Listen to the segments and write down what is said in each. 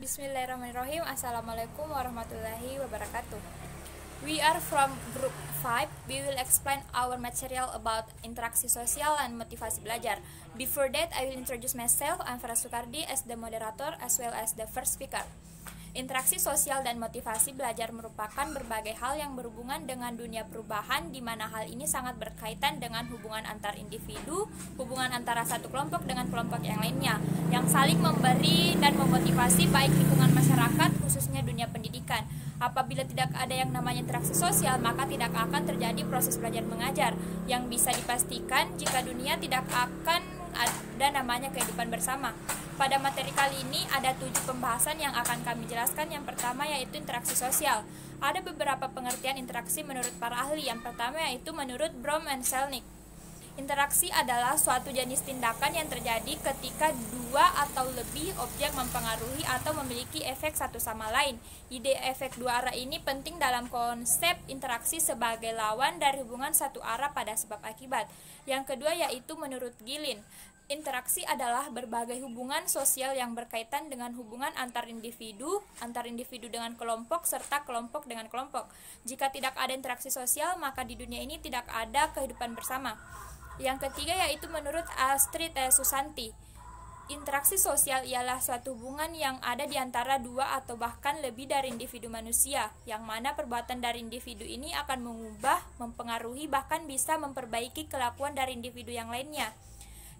Bismillahirrahmanirrahim. Assalamualaikum warahmatullahi wabarakatuh. We are from group 5. We will explain our material about interaksi sosial and motivasi belajar. Before that, I will introduce myself. I'm Farah Sukardi as the moderator as well as the first speaker. Interaksi sosial dan motivasi belajar merupakan berbagai hal yang berhubungan dengan dunia perubahan, di mana hal ini sangat berkaitan dengan hubungan antar individu, hubungan antara satu kelompok dengan kelompok yang lainnya, yang saling memberi dan memotivasi baik lingkungan masyarakat, khususnya dunia pendidikan. Apabila tidak ada yang namanya interaksi sosial, maka tidak akan terjadi proses belajar mengajar, yang bisa dipastikan jika dunia tidak akan ada namanya kehidupan bersama. Pada materi kali ini ada 7 pembahasan yang akan kami jelaskan. Yang pertama yaitu interaksi sosial. Ada beberapa pengertian interaksi menurut para ahli. Yang pertama yaitu menurut Bloom and Selnick. Interaksi adalah suatu jenis tindakan yang terjadi ketika dua atau lebih objek mempengaruhi atau memiliki efek satu sama lain. Ide efek dua arah ini penting dalam konsep interaksi sebagai lawan dari hubungan satu arah pada sebab akibat. Yang kedua yaitu menurut Gilin. Interaksi adalah berbagai hubungan sosial yang berkaitan dengan hubungan antar individu dengan kelompok, serta kelompok dengan kelompok. Jika tidak ada interaksi sosial, maka di dunia ini tidak ada kehidupan bersama. Yang ketiga yaitu menurut Astrid Susanti. Interaksi sosial ialah suatu hubungan yang ada di antara dua atau bahkan lebih dari individu manusia, yang mana perbuatan dari individu ini akan mengubah, mempengaruhi, bahkan bisa memperbaiki kelakuan dari individu yang lainnya.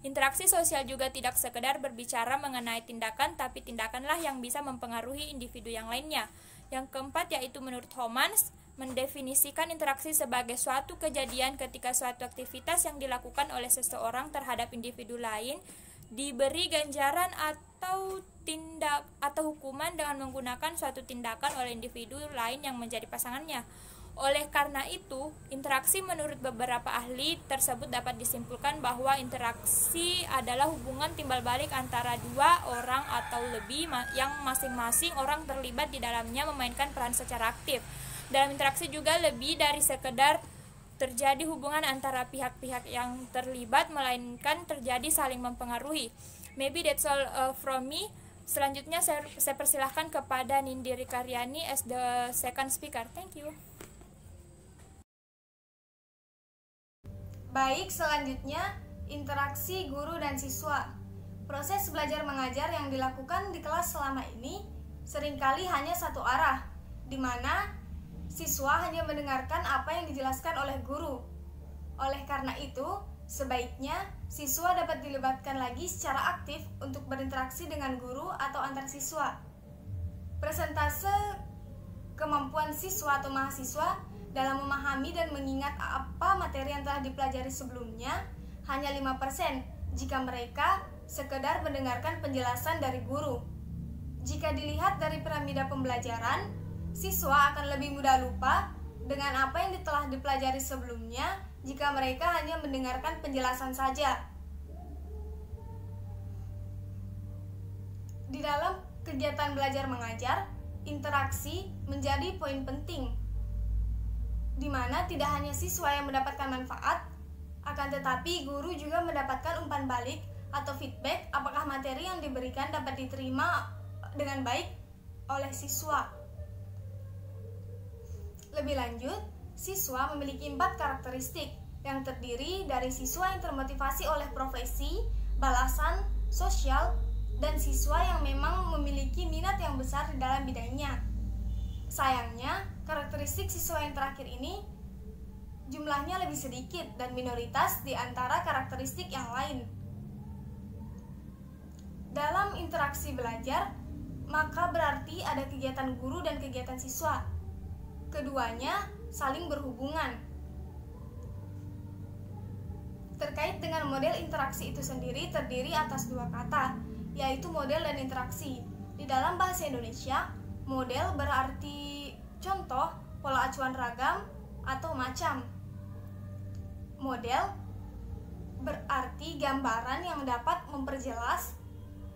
Interaksi sosial juga tidak sekedar berbicara mengenai tindakan, tapi tindakanlah yang bisa mempengaruhi individu yang lainnya. Yang keempat yaitu menurut Homans, mendefinisikan interaksi sebagai suatu kejadian ketika suatu aktivitas yang dilakukan oleh seseorang terhadap individu lain diberi ganjaran atau hukuman dengan menggunakan suatu tindakan oleh individu lain yang menjadi pasangannya. Oleh karena itu, interaksi menurut beberapa ahli tersebut dapat disimpulkan bahwa interaksi adalah hubungan timbal balik antara dua orang atau lebih yang masing-masing orang terlibat di dalamnya memainkan peran secara aktif. Dalam interaksi juga lebih dari sekedar terjadi hubungan antara pihak-pihak yang terlibat, melainkan terjadi saling mempengaruhi. Maybe that's all from me. Selanjutnya saya persilahkan kepada Nindiri Karyani as the second speaker. Thank you. Baik, selanjutnya interaksi guru dan siswa. Proses belajar mengajar yang dilakukan di kelas selama ini seringkali hanya satu arah, di mana siswa hanya mendengarkan apa yang dijelaskan oleh guru. Oleh karena itu, sebaiknya siswa dapat dilibatkan lagi secara aktif untuk berinteraksi dengan guru atau antar siswa. Persentase kemampuan siswa atau mahasiswa dalam memahami dan mengingat apa materi yang telah dipelajari sebelumnya hanya 5% jika mereka sekedar mendengarkan penjelasan dari guru. Jika dilihat dari piramida pembelajaran, siswa akan lebih mudah lupa dengan apa yang telah dipelajari sebelumnya jika mereka hanya mendengarkan penjelasan saja. Di dalam kegiatan belajar mengajar, interaksi menjadi poin penting, di mana tidak hanya siswa yang mendapatkan manfaat, akan tetapi guru juga mendapatkan umpan balik atau feedback apakah materi yang diberikan dapat diterima dengan baik oleh siswa. Lebih lanjut, siswa memiliki 4 karakteristik yang terdiri dari siswa yang termotivasi oleh profesi, balasan, sosial, dan siswa yang memang memiliki minat yang besar di dalam bidangnya. Sayangnya, karakteristik siswa yang terakhir ini jumlahnya lebih sedikit dan minoritas di antara karakteristik yang lain. Dalam interaksi belajar, maka berarti ada kegiatan guru dan kegiatan siswa. Keduanya saling berhubungan. Terkait dengan model interaksi itu sendiri terdiri atas 2 kata, yaitu model dan interaksi. Di dalam bahasa Indonesia, model berarti contoh, pola acuan ragam, atau macam. Model berarti gambaran yang dapat memperjelas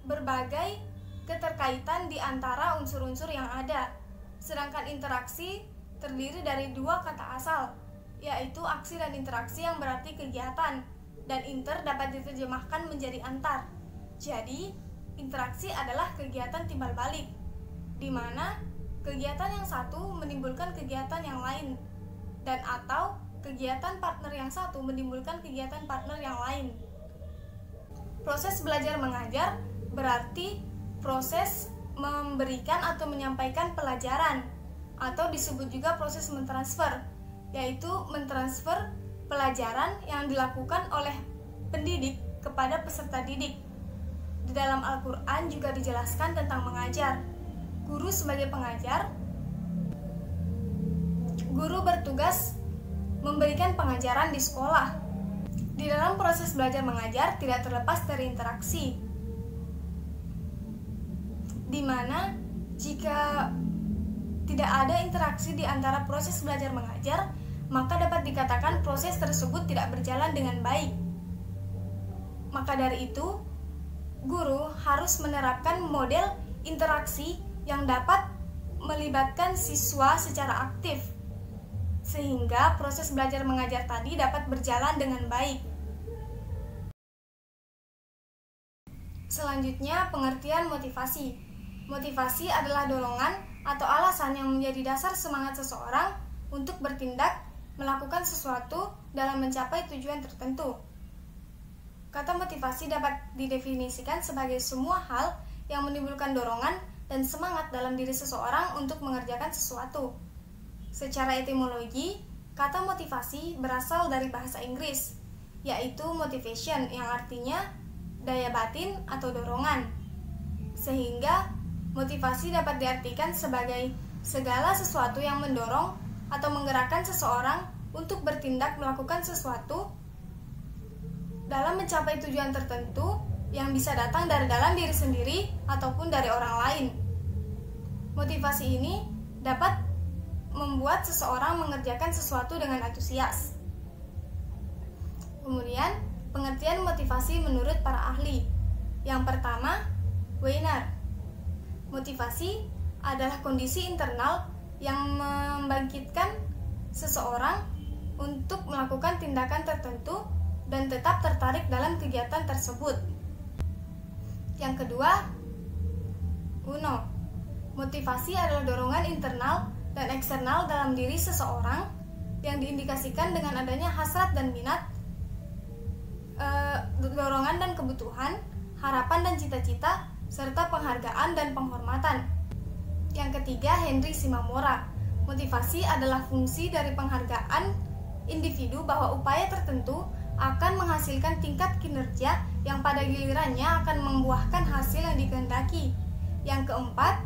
berbagai keterkaitan di antara unsur-unsur yang ada. Sedangkan interaksi terdiri dari 2 kata asal, yaitu aksi dan interaksi yang berarti kegiatan, dan inter dapat diterjemahkan menjadi antar. Jadi, interaksi adalah kegiatan timbal balik. di mana kegiatan yang satu menimbulkan kegiatan yang lain dan atau kegiatan partner yang satu menimbulkan kegiatan partner yang lain. Proses belajar mengajar berarti proses memberikan atau menyampaikan pelajaran atau disebut juga proses mentransfer, yaitu mentransfer pelajaran yang dilakukan oleh pendidik kepada peserta didik. Di dalam Al-Quran juga dijelaskan tentang mengajar. Guru sebagai pengajar, guru bertugas memberikan pengajaran di sekolah. Di dalam proses belajar mengajar tidak terlepas dari interaksi, di mana jika tidak ada interaksi di antara proses belajar mengajar, maka dapat dikatakan proses tersebut tidak berjalan dengan baik. Maka dari itu, guru harus menerapkan model interaksi yang dapat melibatkan siswa secara aktif, sehingga proses belajar mengajar tadi dapat berjalan dengan baik. Selanjutnya, pengertian motivasi. Motivasi adalah dorongan atau alasan yang menjadi dasar semangat seseorang untuk bertindak, melakukan sesuatu dalam mencapai tujuan tertentu. Kata motivasi dapat didefinisikan sebagai semua hal yang menimbulkan dorongan dan semangat dalam diri seseorang untuk mengerjakan sesuatu. Secara etimologi, kata motivasi berasal dari bahasa Inggris, yaitu motivation yang artinya daya batin atau dorongan. Sehingga motivasi dapat diartikan sebagai segala sesuatu yang mendorong atau menggerakkan seseorang untuk bertindak melakukan sesuatu dalam mencapai tujuan tertentu yang bisa datang dari dalam diri sendiri ataupun dari orang lain. Motivasi ini dapat membuat seseorang mengerjakan sesuatu dengan antusias. Kemudian, pengertian motivasi menurut para ahli. Yang pertama, Weiner. Motivasi adalah kondisi internal yang membangkitkan seseorang untuk melakukan tindakan tertentu dan tetap tertarik dalam kegiatan tersebut. Yang kedua, Uno. Motivasi adalah dorongan internal dan eksternal dalam diri seseorang yang diindikasikan dengan adanya hasrat dan minat, dorongan dan kebutuhan, harapan dan cita-cita, serta penghargaan dan penghormatan. Yang ketiga, Henry Shimamura. Motivasi adalah fungsi dari penghargaan individu bahwa upaya tertentu akan menghasilkan tingkat kinerja yang pada gilirannya akan membuahkan hasil yang dikehendaki. Yang keempat,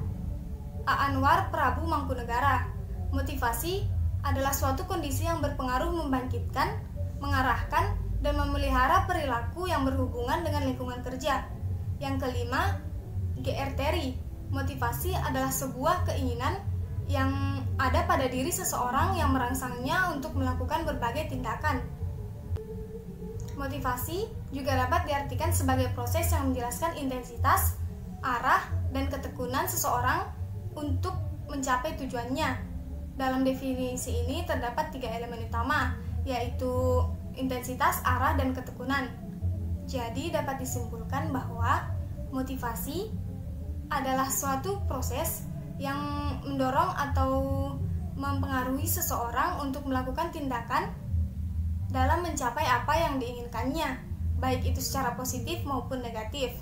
A. Anwar Prabu Mangkunegara. Motivasi adalah suatu kondisi yang berpengaruh membangkitkan, mengarahkan, dan memelihara perilaku yang berhubungan dengan lingkungan kerja. Yang kelima, G.R. Terry. Motivasi adalah sebuah keinginan yang ada pada diri seseorang yang merangsangnya untuk melakukan berbagai tindakan. Motivasi juga dapat diartikan sebagai proses yang menjelaskan intensitas, arah, dan ketekunan seseorang untuk mencapai tujuannya. Dalam definisi ini terdapat 3 elemen utama, yaitu intensitas, arah, dan ketekunan. Jadi dapat disimpulkan bahwa motivasi adalah suatu proses yang mendorong atau mempengaruhi seseorang untuk melakukan tindakan dalam mencapai apa yang diinginkannya, baik itu secara positif maupun negatif.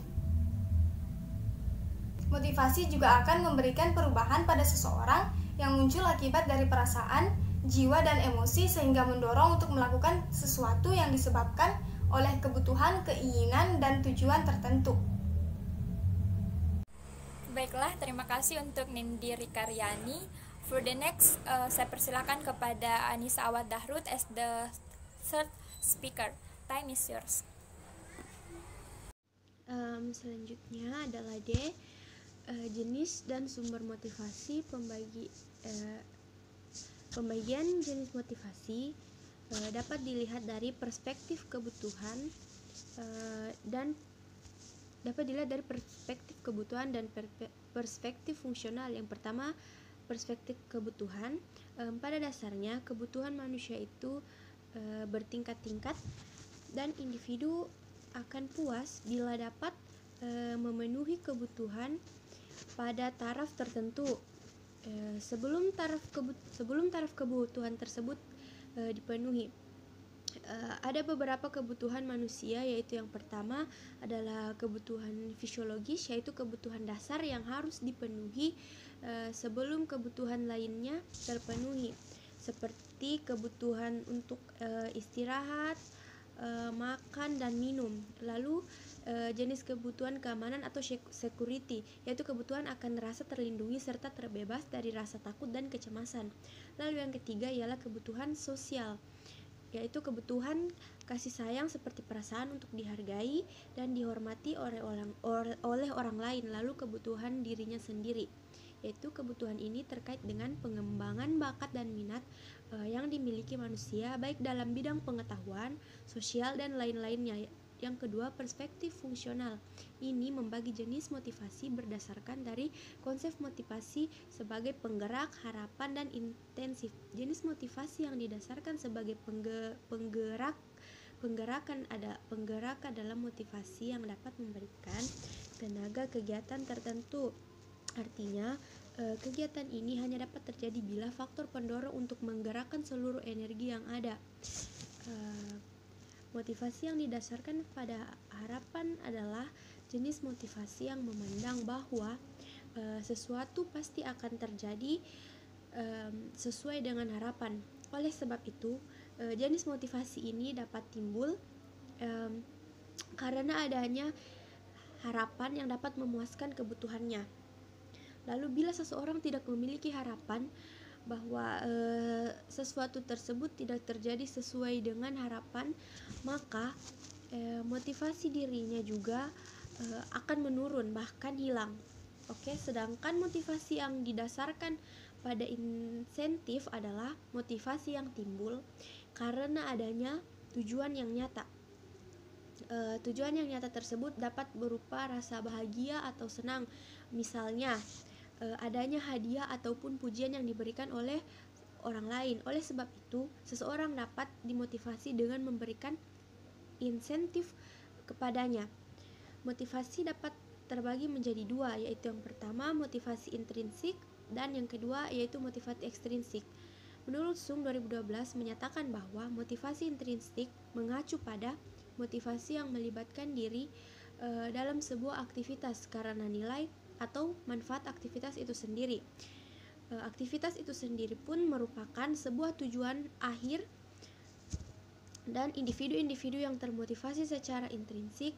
Motivasi juga akan memberikan perubahan pada seseorang yang muncul akibat dari perasaan, jiwa, dan emosi sehingga mendorong untuk melakukan sesuatu yang disebabkan oleh kebutuhan, keinginan, dan tujuan tertentu. Baiklah, terima kasih untuk Nindi Rikaryani. For the next, saya persilakan kepada Anissa Awad Dahrut as the third speaker. Time is yours. Selanjutnya adalah D. Jenis dan sumber motivasi. Pembagian jenis motivasi dapat dilihat dari perspektif kebutuhan dan perspektif fungsional. Yang pertama, perspektif kebutuhan. Pada dasarnya kebutuhan manusia itu bertingkat-tingkat dan individu akan puas bila dapat memenuhi kebutuhan pada taraf tertentu. Sebelum taraf kebutuhan tersebut dipenuhi. Ada beberapa kebutuhan manusia, yaitu yang pertama adalah kebutuhan fisiologis, yaitu kebutuhan dasar yang harus dipenuhi sebelum kebutuhan lainnya terpenuhi, seperti kebutuhan untuk istirahat, makan dan minum. Lalu jenis kebutuhan keamanan atau security, yaitu kebutuhan akan rasa terlindungi serta terbebas dari rasa takut dan kecemasan. Lalu yang ketiga ialah kebutuhan sosial, yaitu kebutuhan kasih sayang seperti perasaan untuk dihargai dan dihormati oleh orang lain. Lalu kebutuhan dirinya sendiri, yaitu kebutuhan ini terkait dengan pengembangan bakat dan minat yang dimiliki manusia baik dalam bidang pengetahuan, sosial dan lain-lainnya. Yang kedua, perspektif fungsional. Ini membagi jenis motivasi berdasarkan dari konsep motivasi sebagai penggerak, harapan, dan intensif. Jenis motivasi yang didasarkan sebagai penggerak adalah motivasi yang dapat memberikan tenaga kegiatan tertentu. Artinya, kegiatan ini hanya dapat terjadi bila faktor pendorong untuk menggerakkan seluruh energi yang ada. Motivasi yang didasarkan pada harapan adalah jenis motivasi yang memandang bahwa sesuatu pasti akan terjadi sesuai dengan harapan. Oleh sebab itu, jenis motivasi ini dapat timbul karena adanya harapan yang dapat memuaskan kebutuhannya. Lalu bila seseorang tidak memiliki harapan bahwa sesuatu tersebut tidak terjadi sesuai dengan harapan, maka motivasi dirinya juga akan menurun, bahkan hilang. Sedangkan motivasi yang didasarkan pada insentif adalah motivasi yang timbul karena adanya tujuan yang nyata. Tujuan yang nyata tersebut dapat berupa rasa bahagia atau senang, misalnya adanya hadiah ataupun pujian yang diberikan oleh orang lain. Oleh sebab itu, seseorang dapat dimotivasi dengan memberikan insentif kepadanya. Motivasi dapat terbagi menjadi dua, yaitu yang pertama motivasi intrinsik dan yang kedua yaitu motivasi ekstrinsik. Menurut Sung 2012 menyatakan bahwa motivasi intrinsik mengacu pada motivasi yang melibatkan diri dalam sebuah aktivitas karena nilai atau manfaat aktivitas itu sendiri. Aktivitas itu sendiri pun merupakan sebuah tujuan akhir, dan individu-individu yang termotivasi secara intrinsik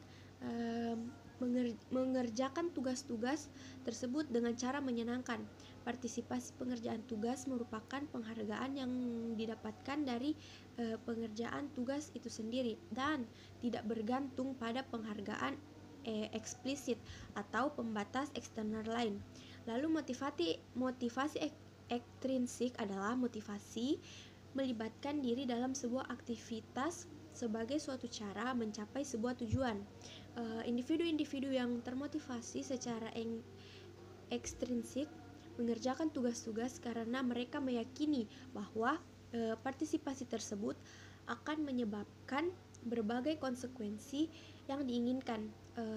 mengerjakan tugas-tugas tersebut dengan cara menyenangkan. Partisipasi pengerjaan tugas merupakan penghargaan yang didapatkan dari pengerjaan tugas itu sendiri dan tidak bergantung pada penghargaan eksplisit atau pembatas eksternal lain. Lalu motivasi ekstrinsik adalah motivasi melibatkan diri dalam sebuah aktivitas sebagai suatu cara mencapai sebuah tujuan. Individu-individu yang termotivasi secara ekstrinsik mengerjakan tugas-tugas karena mereka meyakini bahwa partisipasi tersebut akan menyebabkan berbagai konsekuensi yang diinginkan,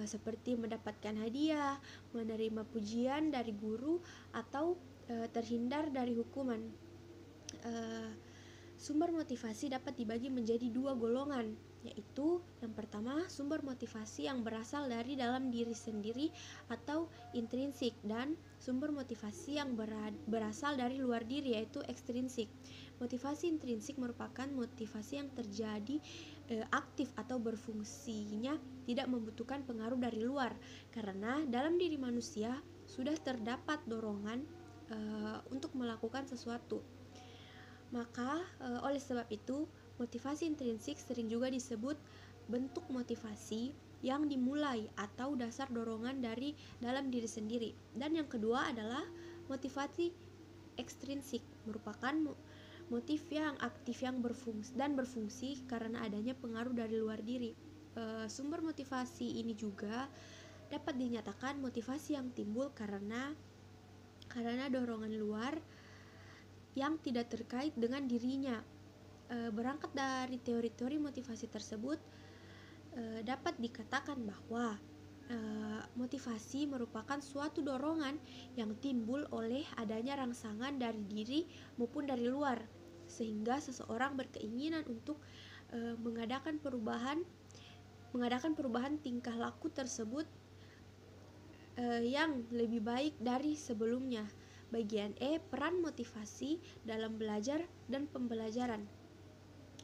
seperti mendapatkan hadiah, menerima pujian dari guru, atau terhindar dari hukuman. Sumber motivasi dapat dibagi menjadi dua golongan, yaitu yang pertama sumber motivasi yang berasal dari dalam diri sendiri atau intrinsik, dan sumber motivasi yang berasal dari luar diri yaitu ekstrinsik. Motivasi intrinsik merupakan motivasi yang terjadi aktif atau berfungsinya tidak membutuhkan pengaruh dari luar, karena dalam diri manusia sudah terdapat dorongan untuk melakukan sesuatu. Maka oleh sebab itu motivasi intrinsik sering juga disebut bentuk motivasi yang dimulai atau dasar dorongan dari dalam diri sendiri. Dan yang kedua adalah motivasi ekstrinsik, merupakan motif yang aktif yang berfungsi karena adanya pengaruh dari luar diri. Sumber motivasi ini juga dapat dinyatakan motivasi yang timbul karena dorongan luar yang tidak terkait dengan dirinya. Berangkat dari teori-teori motivasi tersebut, dapat dikatakan bahwa Motivasi merupakan suatu dorongan yang timbul oleh adanya rangsangan dari diri maupun dari luar, sehingga seseorang berkeinginan untuk mengadakan perubahan tingkah laku tersebut yang lebih baik dari sebelumnya. Bagian E, peran motivasi dalam belajar dan pembelajaran.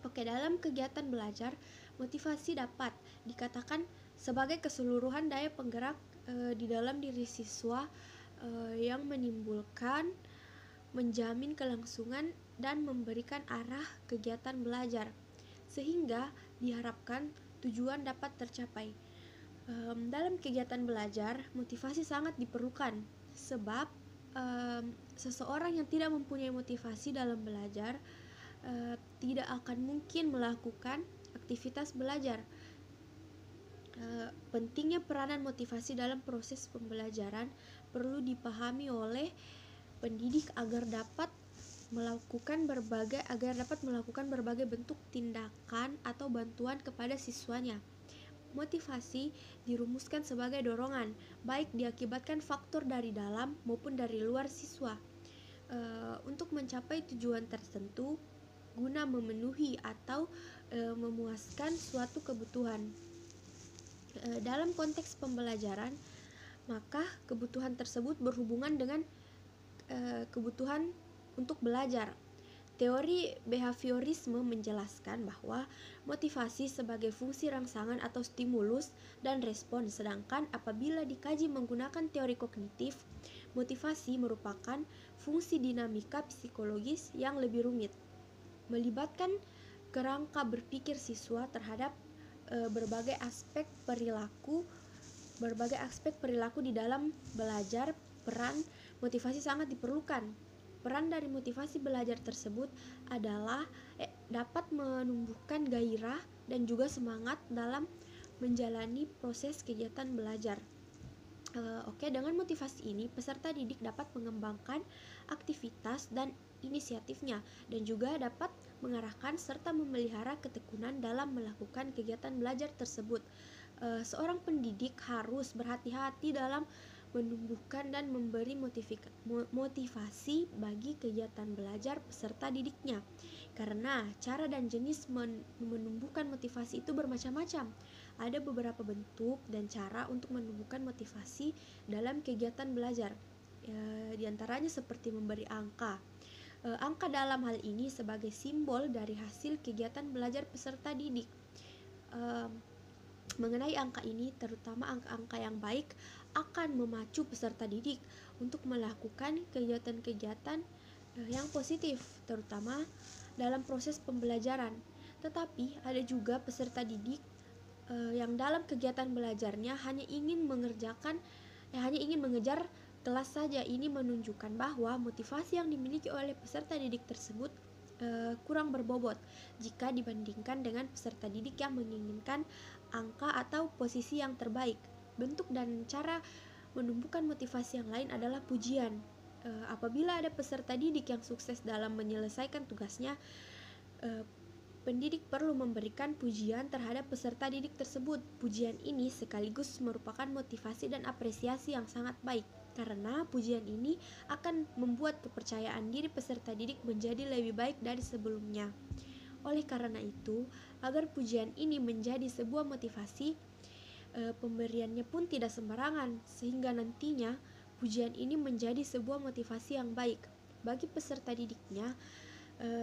Oke, dalam kegiatan belajar, motivasi dapat dikatakan sebagai keseluruhan daya penggerak di dalam diri siswa yang menimbulkan, menjamin kelangsungan, dan memberikan arah kegiatan belajar, sehingga diharapkan tujuan dapat tercapai. Dalam kegiatan belajar, motivasi sangat diperlukan, sebab seseorang yang tidak mempunyai motivasi dalam belajar tidak akan mungkin melakukan aktivitas belajar. Pentingnya peranan motivasi dalam proses pembelajaran perlu dipahami oleh pendidik agar dapat melakukan berbagai bentuk tindakan atau bantuan kepada siswanya. Motivasi dirumuskan sebagai dorongan, baik diakibatkan faktor dari dalam maupun dari luar siswa, untuk mencapai tujuan tertentu guna memenuhi atau memuaskan suatu kebutuhan. Dalam konteks pembelajaran, maka kebutuhan tersebut berhubungan dengan kebutuhan untuk belajar. Teori behaviorisme menjelaskan bahwa motivasi sebagai fungsi rangsangan atau stimulus dan respon, sedangkan apabila dikaji menggunakan teori kognitif, motivasi merupakan fungsi dinamika psikologis yang lebih rumit, melibatkan kerangka berpikir siswa terhadap berbagai aspek perilaku di dalam belajar. Peran motivasi sangat diperlukan. Peran dari motivasi belajar tersebut adalah dapat menumbuhkan gairah dan juga semangat dalam menjalani proses kegiatan belajar. Dengan motivasi ini, peserta didik dapat mengembangkan aktivitas dan inisiatifnya, dan juga dapat mengarahkan serta memelihara ketekunan dalam melakukan kegiatan belajar tersebut. Seorang pendidik harus berhati-hati dalam menumbuhkan dan memberi motivasi bagi kegiatan belajar peserta didiknya, karena cara dan jenis menumbuhkan motivasi itu bermacam-macam. Ada beberapa bentuk dan cara untuk menumbuhkan motivasi dalam kegiatan belajar, di antaranya seperti memberi angka. Angka dalam hal ini sebagai simbol dari hasil kegiatan belajar peserta didik. Mengenai angka ini, terutama angka-angka yang baik akan memacu peserta didik untuk melakukan kegiatan-kegiatan yang positif, terutama dalam proses pembelajaran. Tetapi ada juga peserta didik yang dalam kegiatan belajarnya hanya ingin mengejar kelas saja. Ini menunjukkan bahwa motivasi yang dimiliki oleh peserta didik tersebut kurang berbobot jika dibandingkan dengan peserta didik yang menginginkan angka atau posisi yang terbaik. Bentuk dan cara menumbuhkan motivasi yang lain adalah pujian. Apabila ada peserta didik yang sukses dalam menyelesaikan tugasnya, pendidik perlu memberikan pujian terhadap peserta didik tersebut. Pujian ini sekaligus merupakan motivasi dan apresiasi yang sangat baik, karena pujian ini akan membuat kepercayaan diri peserta didik menjadi lebih baik dari sebelumnya. Oleh karena itu, agar pujian ini menjadi sebuah motivasi, pemberiannya pun tidak sembarangan, sehingga nantinya pujian ini menjadi sebuah motivasi yang baik bagi peserta didiknya,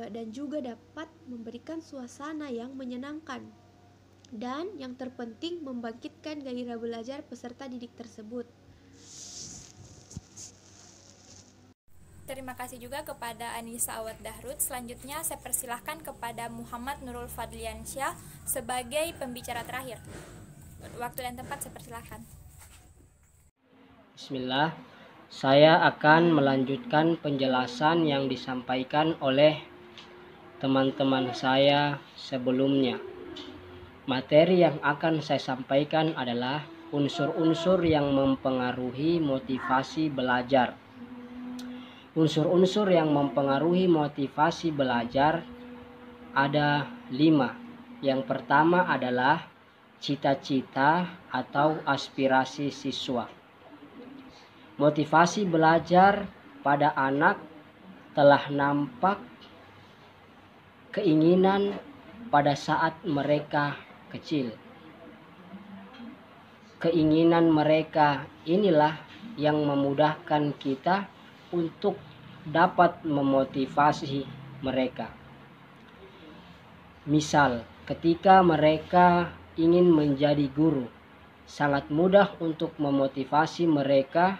dan juga dapat memberikan suasana yang menyenangkan, dan yang terpenting membangkitkan gairah belajar peserta didik tersebut. Terima kasih juga kepada Anissa Awad Dahrut. Selanjutnya saya persilahkan kepada Muhammad Nurul Fadliansyah sebagai pembicara terakhir. Waktu dan tempat saya persilahkan. Bismillah, saya akan melanjutkan penjelasan yang disampaikan oleh teman-teman saya sebelumnya. Materi yang akan saya sampaikan adalah unsur-unsur yang mempengaruhi motivasi belajar. Unsur-unsur yang mempengaruhi motivasi belajar ada 5. Yang pertama adalah cita-cita atau aspirasi siswa. Motivasi belajar pada anak telah nampak keinginan pada saat mereka kecil. Keinginan mereka inilah yang memudahkan kita untuk dapat memotivasi mereka. Misal, ketika mereka ingin menjadi guru, sangat mudah untuk memotivasi mereka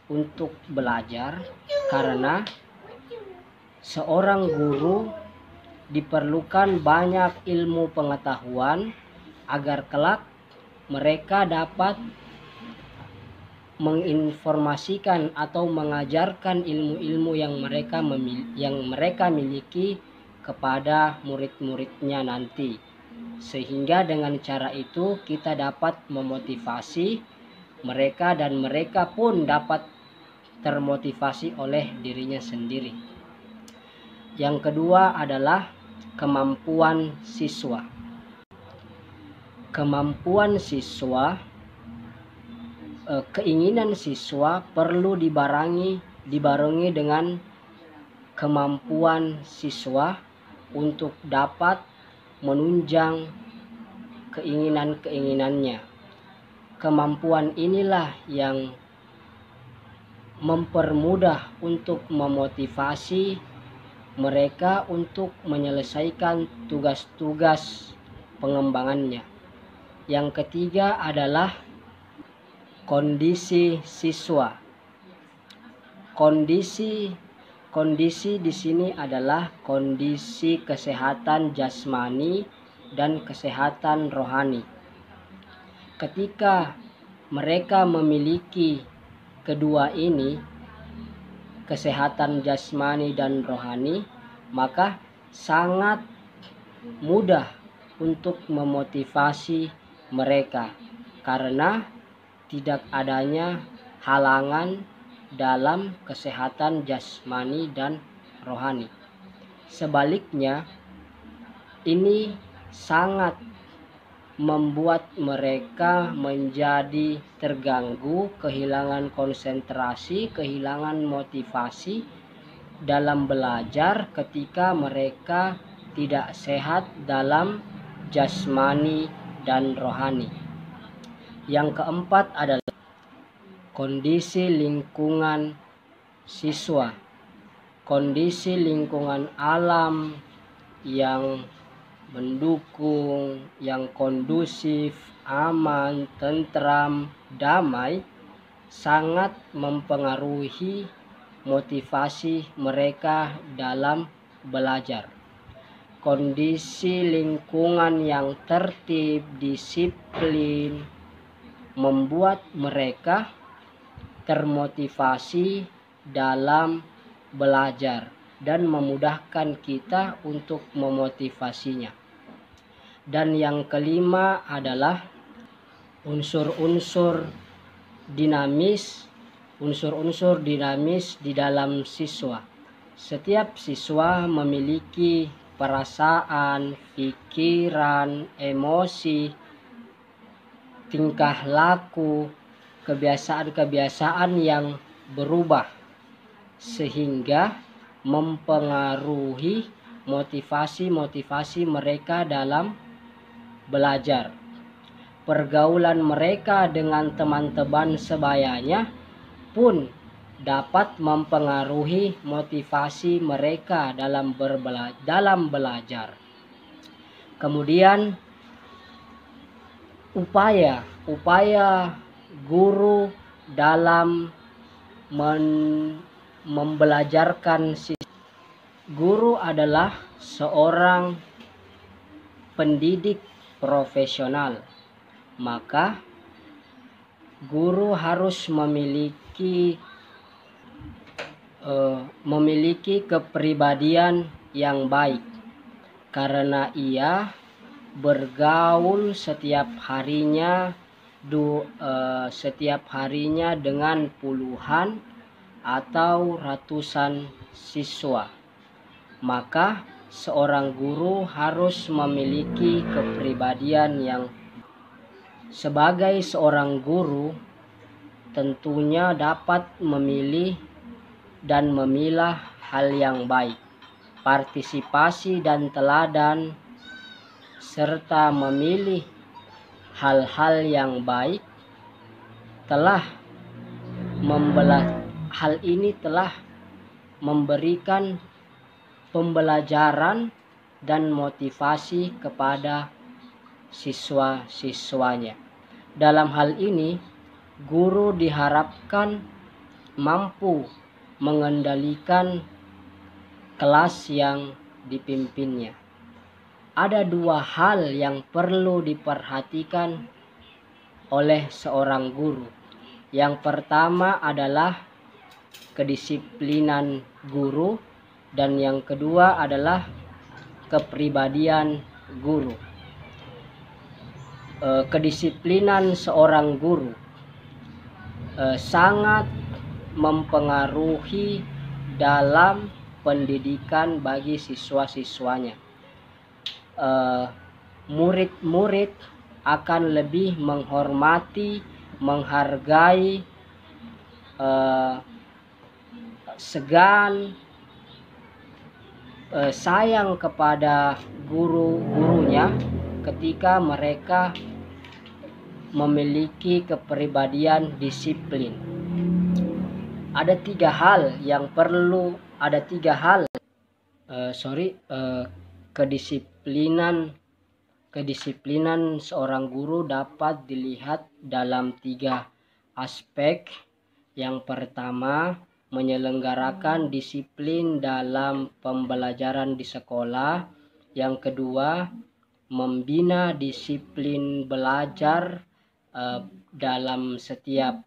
untuk belajar karena seorang guru diperlukan banyak ilmu pengetahuan agar kelak mereka dapat menginformasikan atau mengajarkan ilmu-ilmu yang mereka miliki kepada murid-muridnya nanti. Sehingga dengan cara itu kita dapat memotivasi mereka dan mereka pun dapat termotivasi oleh dirinya sendiri. Yang kedua adalah kemampuan siswa. Kemampuan siswa, keinginan siswa perlu dibarengi dengan kemampuan siswa untuk dapat menunjang keinginan-keinginannya. Kemampuan inilah yang mempermudah untuk memotivasi mereka untuk menyelesaikan tugas-tugas pengembangannya. Yang ketiga adalah kondisi siswa. Kondisi di sini adalah kondisi kesehatan jasmani dan kesehatan rohani. Ketika mereka memiliki kedua ini, kesehatan jasmani dan rohani, maka sangat mudah untuk memotivasi mereka karena tidak adanya halangan dalam kesehatan jasmani dan rohani. Sebaliknya, ini sangat membuat mereka menjadi terganggu, kehilangan konsentrasi, kehilangan motivasi dalam belajar ketika mereka tidak sehat dalam jasmani dan rohani. Yang keempat adalah kondisi lingkungan siswa. Kondisi lingkungan alam yang mendukung, yang kondusif, aman, tentram, damai sangat mempengaruhi motivasi mereka dalam belajar. Kondisi lingkungan yang tertib, disiplin membuat mereka termotivasi dalam belajar dan memudahkan kita untuk memotivasinya. Dan yang kelima adalah unsur-unsur dinamis di dalam siswa. Setiap siswa memiliki perasaan, pikiran, emosi, tingkah laku, kebiasaan-kebiasaan yang berubah sehingga mempengaruhi motivasi mereka dalam belajar. Pergaulan mereka dengan teman-teman sebayanya pun dapat mempengaruhi motivasi mereka dalam belajar. Kemudian upaya guru dalam membelajarkan siswa. Guru adalah seorang pendidik profesional, maka guru harus memiliki kepribadian yang baik karena ia bergaul setiap harinya dengan puluhan atau ratusan siswa. Maka seorang guru harus memiliki kepribadian yang Sebagai seorang guru, tentunya dapat memilih dan memilah hal yang baik, partisipasi dan teladan, serta memilih hal-hal yang baik hal ini telah memberikan pembelajaran dan motivasi kepada siswa-siswanya. Dalam hal ini, guru diharapkan mampu mengendalikan kelas yang dipimpinnya. Ada dua hal yang perlu diperhatikan oleh seorang guru. Yang pertama adalah kedisiplinan guru, dan yang kedua adalah kepribadian guru. Kedisiplinan seorang guru sangat mempengaruhi dalam pendidikan bagi siswa-siswanya. Murid-murid akan lebih menghormati, menghargai, segan, sayang kepada guru-gurunya ketika mereka memiliki kepribadian disiplin. Ada tiga hal kedisiplinan seorang guru dapat dilihat dalam tiga aspek. Yang pertama, menyelenggarakan disiplin dalam pembelajaran di sekolah. Yang kedua, membina disiplin belajar dalam setiap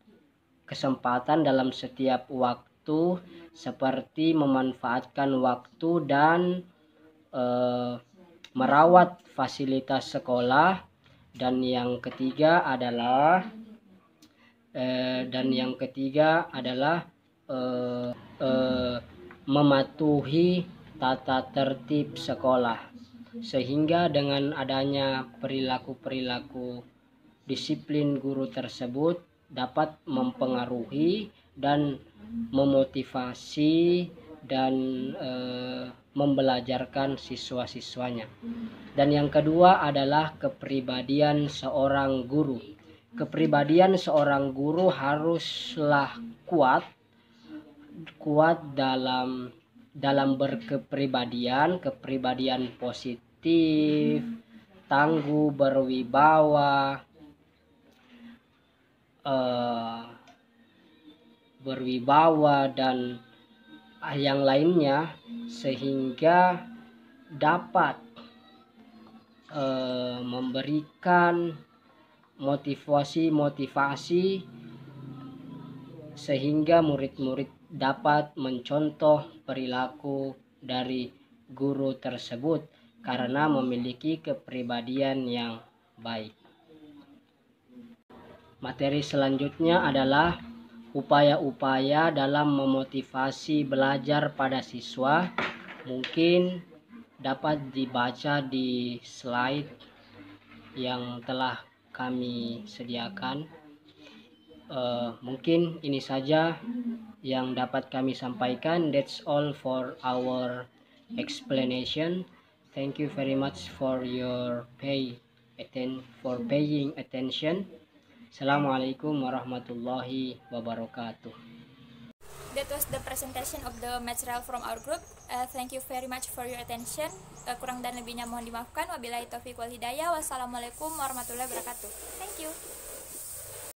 kesempatan, dalam setiap waktu, seperti memanfaatkan waktu dan merawat fasilitas sekolah. Dan yang ketiga adalah mematuhi tata tertib sekolah. Sehingga dengan adanya perilaku-perilaku disiplin guru tersebut dapat mempengaruhi dan memotivasi dan membelajarkan siswa-siswanya. Dan yang kedua adalah kepribadian seorang guru. Kepribadian seorang guru haruslah kuat dalam berkepribadian, kepribadian positif, tangguh, berwibawa, dan yang lainnya, sehingga dapat memberikan motivasi sehingga murid-murid dapat mencontoh perilaku dari guru tersebut karena memiliki kepribadian yang baik. Materi selanjutnya adalah upaya-upaya dalam memotivasi belajar pada siswa. Mungkin dapat dibaca di slide yang telah kami sediakan. Mungkin ini saja yang dapat kami sampaikan. That's all for our explanation. Thank you very much for your paying attention. Assalamualaikum warahmatullahi wabarakatuh. That was the presentation of the material from our group. Thank you very much for your attention. Kurang dan lebihnya mohon dimaafkan. Wabillahi taufiq wal hidayah. Wassalamualaikum warahmatullahi wabarakatuh. Thank you.